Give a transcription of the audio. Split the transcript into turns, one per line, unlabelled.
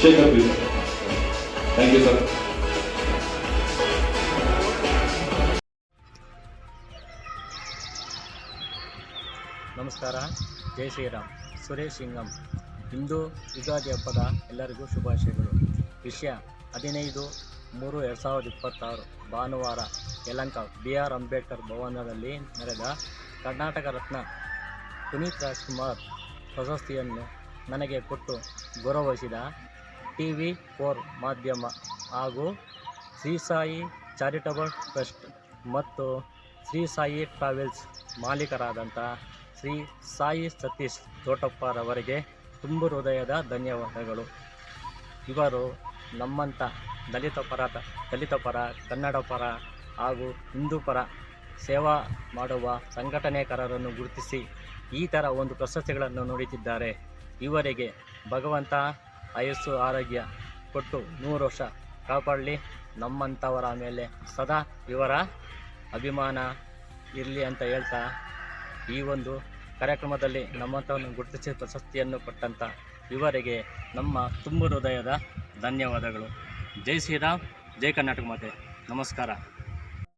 Shekhar B. Thank you sir.
ನಮಸ್ಕಾರ. ಜೈ ಶ್ರೀರಾಮ್. ಸುರೇಶ್ ಸಿಂಗಂ. ಇಂದು ಯುಗಾದಿ ಹಬ್ಬದ ಎಲ್ಲರಿಗೂ ಶುಭಾಶಯಗಳು. ವಿಷಯ 15/3/2026 ಭಾನುವಾರ ಯಲಹಂಕ BR ಅಂಬೇಡ್ಕರ್ ಭವನದಲ್ಲಿ ನಡೆದ ಕರ್ನಾಟಕ ರತ್ನ ಪುನೀತ್ ರಾಜ್ಕುಮಾರ್ ಪ್ರಶಸ್ತಿಯನ್ನು ನನಗೆ ಕೊಟ್ಟು ಗೌರವಿಸಿದ TV4 ಮಾಧ್ಯಮ ಹಾಗೂ ಶ್ರೀ ಸಾಯಿ ಚಾರಿಟಬಲ್ ಟ್ರಸ್ಟ್ ಮತ್ತು ಶ್ರೀ ಸಾಯಿ ಟ್ರಾವೆಲ್ಸ್ ಮಾಲೀಕರಾದಂಥ ಶ್ರೀ ಸಾಯಿ ಸತೀಶ್ ತೋಟಪ್ಪರವರಿಗೆ ತುಂಬು ಹೃದಯದ ಧನ್ಯವಾದಗಳು. ಇವರು ನಮ್ಮಂಥ ದಲಿತ ಪರ, ಕನ್ನಡ ಪರ ಹಾಗೂ ಹಿಂದೂ ಪರ ಸೇವಾ ಮಾಡುವ ಸಂಘಟನೆಕಾರರನ್ನು ಗುರುತಿಸಿ ಈ ಥರ ಒಂದು ಪ್ರಶಸ್ತಿಗಳನ್ನು ನೀಡುತ್ತಿದ್ದಾರೆ. ಇವರಿಗೆ ಭಗವಂತ ಆಯಸ್ಸು ಆರೋಗ್ಯ ಕೊಟ್ಟು 100 ವರ್ಷ ಕಾಪಾಡಲಿ. ನಮ್ಮಂಥವರ ಮೇಲೆ ಸದಾ ಇವರ ಅಭಿಮಾನ ಇರಲಿ ಅಂತ ಹೇಳ್ತಾ, ಈ ಒಂದು ಕಾರ್ಯಕ್ರಮದಲ್ಲಿ ನಮ್ಮಂಥವನ್ನು ಗುರುತಿಸಿ ಪ್ರಶಸ್ತಿಯನ್ನು ಕೊಟ್ಟಂಥ ಇವರಿಗೆ ನಮ್ಮ ತುಂಬು ಹೃದಯದ ಧನ್ಯವಾದಗಳು. ಜೈ ಶ್ರೀರಾಮ್, ಜೈ ಕರ್ನಾಟಕ ಮಾತೆ. ನಮಸ್ಕಾರ.